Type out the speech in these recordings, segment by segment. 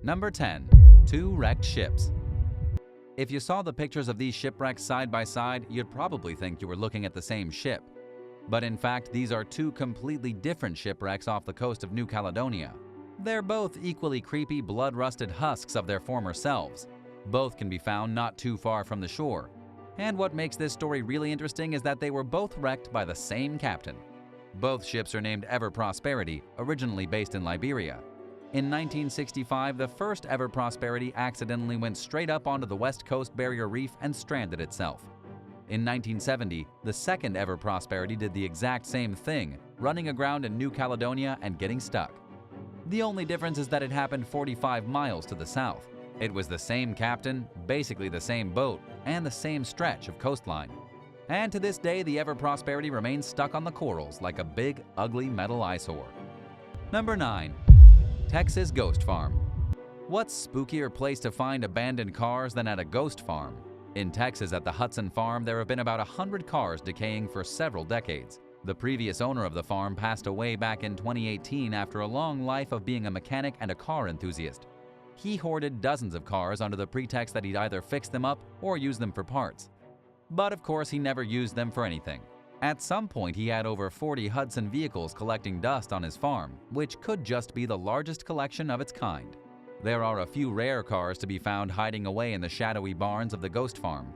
Number 10. Two wrecked ships. If you saw the pictures of these shipwrecks side by side, you'd probably think you were looking at the same ship. But in fact, these are two completely different shipwrecks off the coast of New Caledonia. They're both equally creepy, blood-rusted husks of their former selves. Both can be found not too far from the shore. And what makes this story really interesting is that they were both wrecked by the same captain. Both ships are named Ever Prosperity, originally based in Liberia. In 1965, the first Ever Prosperity accidentally went straight up onto the West Coast Barrier Reef and stranded itself. In 1970, the second Ever Prosperity did the exact same thing, running aground in New Caledonia and getting stuck. The only difference is that it happened 45 miles to the south. It was the same captain, basically the same boat, and the same stretch of coastline. And to this day, the Ever Prosperity remains stuck on the corals like a big, ugly metal eyesore. Number 9. Texas Ghost Farm. What's spookier place to find abandoned cars than at a ghost farm? In Texas at the Hudson Farm, there have been about 100 cars decaying for several decades. The previous owner of the farm passed away back in 2018 after a long life of being a mechanic and a car enthusiast. He hoarded dozens of cars under the pretext that he'd either fix them up or use them for parts. But of course, he never used them for anything. At some point, he had over 40 Hudson vehicles collecting dust on his farm, which could just be the largest collection of its kind. There are a few rare cars to be found hiding away in the shadowy barns of the ghost farm.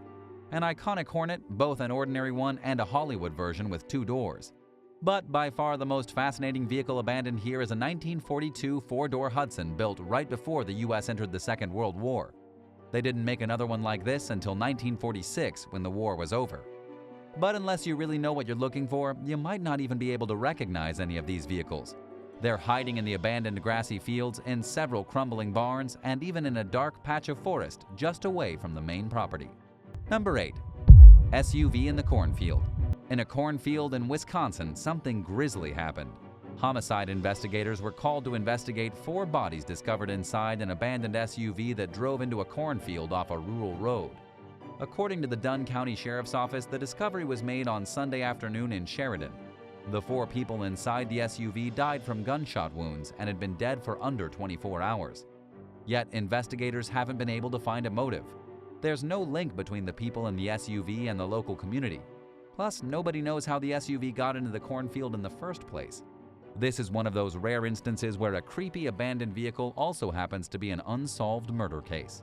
An iconic Hornet, both an ordinary one and a Hollywood version with 2 doors. But by far the most fascinating vehicle abandoned here is a 1942 4-door Hudson built right before the US entered the Second World War. They didn't make another one like this until 1946 when the war was over. But unless you really know what you're looking for, you might not even be able to recognize any of these vehicles. They're hiding in the abandoned grassy fields, in several crumbling barns, and even in a dark patch of forest just away from the main property. Number 8. SUV in the cornfield. In a cornfield in Wisconsin, something grisly happened. Homicide investigators were called to investigate 4 bodies discovered inside an abandoned SUV that drove into a cornfield off a rural road. According to the Dunn County Sheriff's Office, the discovery was made on Sunday afternoon in Sheridan. The 4 people inside the SUV died from gunshot wounds and had been dead for under 24 hours. Yet investigators haven't been able to find a motive. There's no link between the people in the SUV and the local community. Plus, nobody knows how the SUV got into the cornfield in the first place. This is one of those rare instances where a creepy abandoned vehicle also happens to be an unsolved murder case.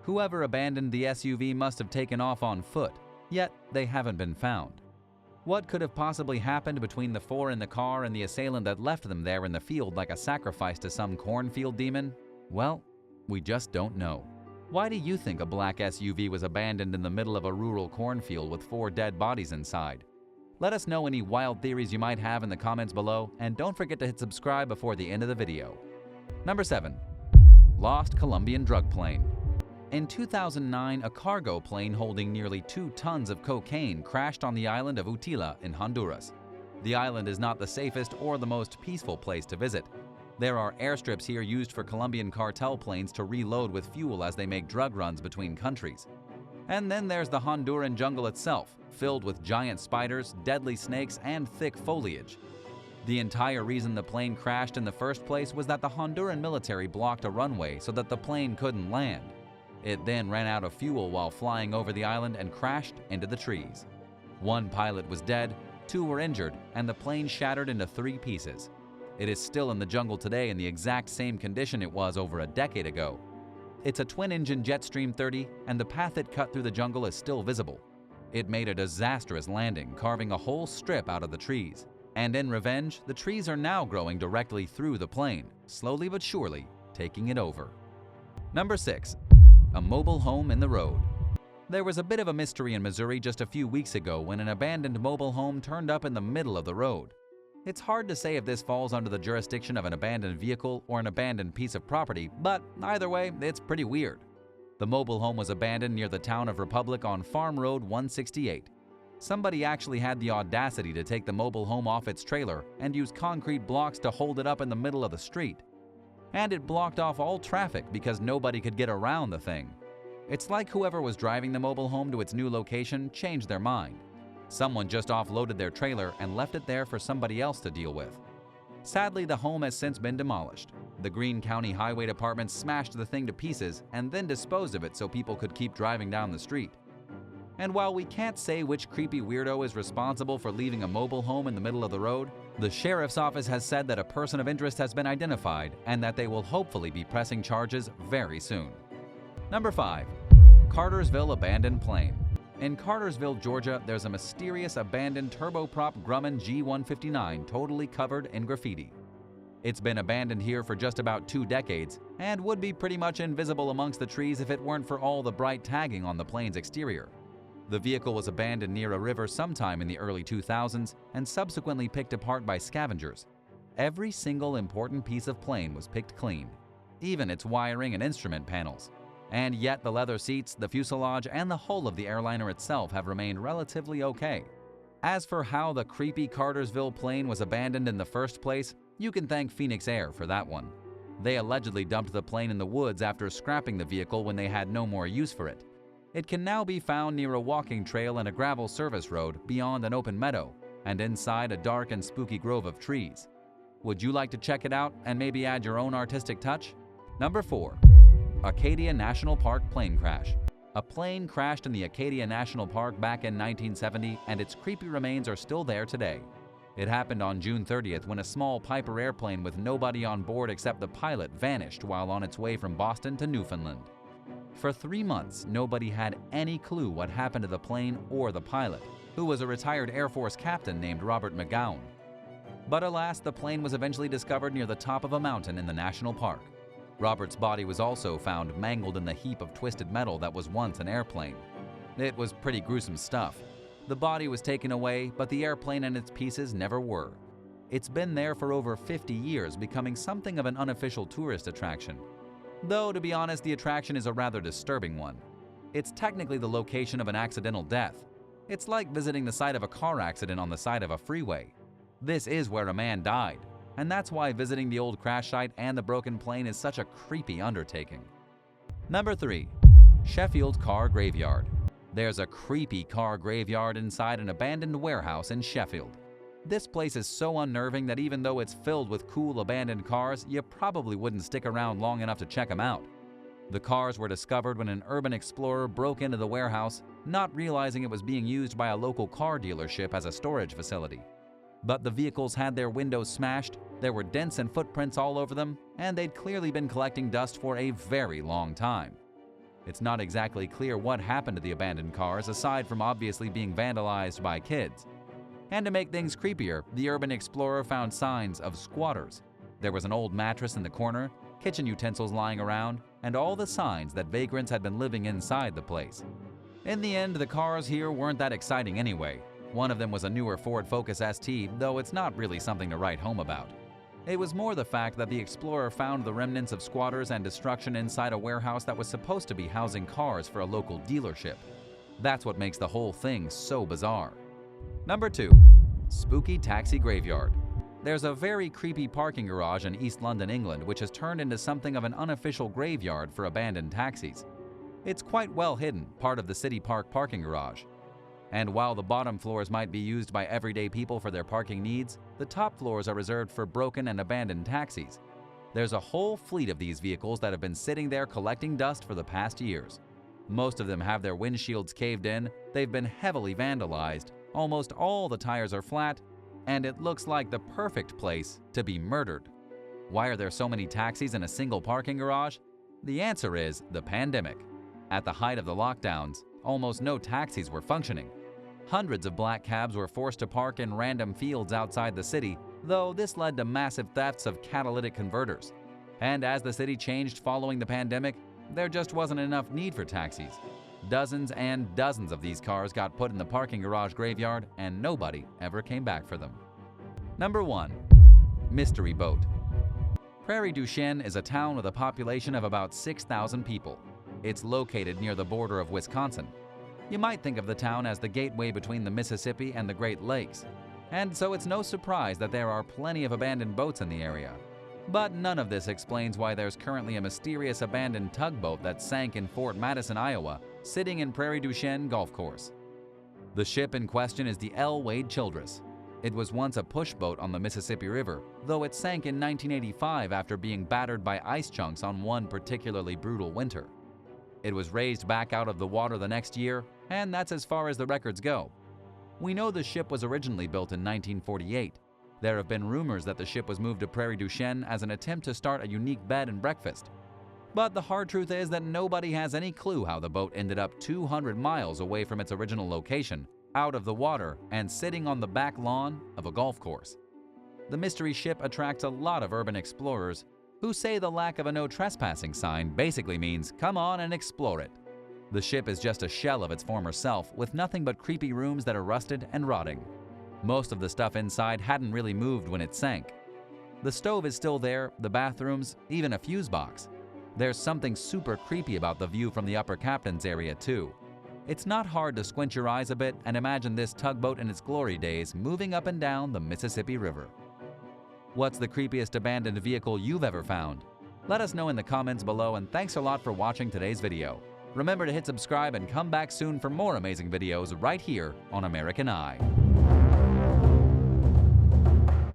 Whoever abandoned the SUV must have taken off on foot, yet they haven't been found. What could have possibly happened between the 4 in the car and the assailant that left them there in the field like a sacrifice to some cornfield demon? Well, we just don't know. Why do you think a black SUV was abandoned in the middle of a rural cornfield with 4 dead bodies inside? Let us know any wild theories you might have in the comments below, and don't forget to hit subscribe before the end of the video. Number 7. Lost Colombian drug plane. In 2009, a cargo plane holding nearly 2 tons of cocaine crashed on the island of Utila in Honduras. The island is not the safest or the most peaceful place to visit. There are airstrips here used for Colombian cartel planes to reload with fuel as they make drug runs between countries. And then there's the Honduran jungle itself, filled with giant spiders, deadly snakes, and thick foliage. The entire reason the plane crashed in the first place was that the Honduran military blocked a runway so that the plane couldn't land. It then ran out of fuel while flying over the island and crashed into the trees. 1 pilot was dead, 2 were injured, and the plane shattered into 3 pieces. It is still in the jungle today in the exact same condition it was over a decade ago. It's a twin-engine Jetstream 30, and the path it cut through the jungle is still visible. It made a disastrous landing, carving a whole strip out of the trees. And in revenge, the trees are now growing directly through the plane, slowly but surely taking it over. Number 6. A mobile home in the road. There was a bit of a mystery in Missouri just a few weeks ago when an abandoned mobile home turned up in the middle of the road. It's hard to say if this falls under the jurisdiction of an abandoned vehicle or an abandoned piece of property, but either way, it's pretty weird. The mobile home was abandoned near the town of Republic on Farm Road 168. Somebody actually had the audacity to take the mobile home off its trailer and use concrete blocks to hold it up in the middle of the street. And it blocked off all traffic because nobody could get around the thing. It's like whoever was driving the mobile home to its new location changed their mind. Someone just offloaded their trailer and left it there for somebody else to deal with. Sadly, the home has since been demolished. The Greene County Highway Department smashed the thing to pieces and then disposed of it so people could keep driving down the street. And while we can't say which creepy weirdo is responsible for leaving a mobile home in the middle of the road, the sheriff's office has said that a person of interest has been identified and that they will hopefully be pressing charges very soon. Number 5. Cartersville Abandoned Plane. In Cartersville, Georgia, there's a mysterious abandoned turboprop Grumman G159 totally covered in graffiti. It's been abandoned here for just about 2 decades and would be pretty much invisible amongst the trees if it weren't for all the bright tagging on the plane's exterior. The vehicle was abandoned near a river sometime in the early 2000s and subsequently picked apart by scavengers. Every single important piece of plane was picked clean, even its wiring and instrument panels. And yet the leather seats, the fuselage, and the hull of the airliner itself have remained relatively okay. As for how the creepy Cartersville plane was abandoned in the first place, you can thank Phoenix Air for that one. They allegedly dumped the plane in the woods after scrapping the vehicle when they had no more use for it. It can now be found near a walking trail and a gravel service road beyond an open meadow and inside a dark and spooky grove of trees. Would you like to check it out and maybe add your own artistic touch? Number 4. Acadia National Park plane crash. A plane crashed in the Acadia National Park back in 1970 and its creepy remains are still there today. It happened on June 30th when a small Piper airplane with nobody on board except the pilot vanished while on its way from Boston to Newfoundland. For 3 months, nobody had any clue what happened to the plane or the pilot, who was a retired Air Force captain named Robert McGowan. But alas, the plane was eventually discovered near the top of a mountain in the national park. Robert's body was also found mangled in the heap of twisted metal that was once an airplane. It was pretty gruesome stuff. The body was taken away, but the airplane and its pieces never were. It's been there for over 50 years, becoming something of an unofficial tourist attraction. Though, to be honest, the attraction is a rather disturbing one. It's technically the location of an accidental death. It's like visiting the site of a car accident on the side of a freeway. This is where a man died, and that's why visiting the old crash site and the broken plane is such a creepy undertaking. Number 3. Sheffield Car Graveyard. There's a creepy car graveyard inside an abandoned warehouse in Sheffield. This place is so unnerving that even though it's filled with cool abandoned cars, you probably wouldn't stick around long enough to check them out. The cars were discovered when an urban explorer broke into the warehouse, not realizing it was being used by a local car dealership as a storage facility. But the vehicles had their windows smashed, there were dents and footprints all over them, and they'd clearly been collecting dust for a very long time. It's not exactly clear what happened to the abandoned cars aside from obviously being vandalized by kids. And to make things creepier, the urban explorer found signs of squatters. There was an old mattress in the corner, kitchen utensils lying around, and all the signs that vagrants had been living inside the place. In the end, the cars here weren't that exciting anyway. One of them was a newer Ford Focus ST, though it's not really something to write home about. It was more the fact that the explorer found the remnants of squatters and destruction inside a warehouse that was supposed to be housing cars for a local dealership. That's what makes the whole thing so bizarre. Number 2. Spooky Taxi Graveyard. There's a very creepy parking garage in East London, England, which has turned into something of an unofficial graveyard for abandoned taxis. It's quite well hidden, part of the City Park parking garage. And while the bottom floors might be used by everyday people for their parking needs, the top floors are reserved for broken and abandoned taxis. There's a whole fleet of these vehicles that have been sitting there collecting dust for the past years. Most of them have their windshields caved in, they've been heavily vandalized, almost all the tires are flat, and it looks like the perfect place to be murdered. Why are there so many taxis in a single parking garage? The answer is the pandemic. At the height of the lockdowns, almost no taxis were functioning. Hundreds of black cabs were forced to park in random fields outside the city, though this led to massive thefts of catalytic converters. And as the city changed following the pandemic, there just wasn't enough need for taxis. Dozens and dozens of these cars got put in the parking garage graveyard, and nobody ever came back for them. Number 1. Mystery Boat. Prairie du Chien is a town with a population of about 6,000 people. It's located near the border of Wisconsin. You might think of the town as the gateway between the Mississippi and the Great Lakes, and so it's no surprise that there are plenty of abandoned boats in the area. But none of this explains why there's currently a mysterious abandoned tugboat that sank in Fort Madison, Iowa, sitting in Prairie du Chien Golf Course. The ship in question is the L. Wade Childress. It was once a push boat on the Mississippi River, though it sank in 1985 after being battered by ice chunks on one particularly brutal winter. It was raised back out of the water the next year, and that's as far as the records go. We know the ship was originally built in 1948. There have been rumors that the ship was moved to Prairie du Chien as an attempt to start a unique bed and breakfast. But the hard truth is that nobody has any clue how the boat ended up 200 miles away from its original location, out of the water and sitting on the back lawn of a golf course. The mystery ship attracts a lot of urban explorers who say the lack of a no trespassing sign basically means come on and explore it. The ship is just a shell of its former self, with nothing but creepy rooms that are rusted and rotting. Most of the stuff inside hadn't really moved when it sank. The stove is still there, the bathrooms, even a fuse box. There's something super creepy about the view from the upper captain's area too. It's not hard to squint your eyes a bit and imagine this tugboat in its glory days moving up and down the Mississippi River. What's the creepiest abandoned vehicle you've ever found? Let us know in the comments below, and thanks a lot for watching today's video. Remember to hit subscribe and come back soon for more amazing videos right here on American Eye.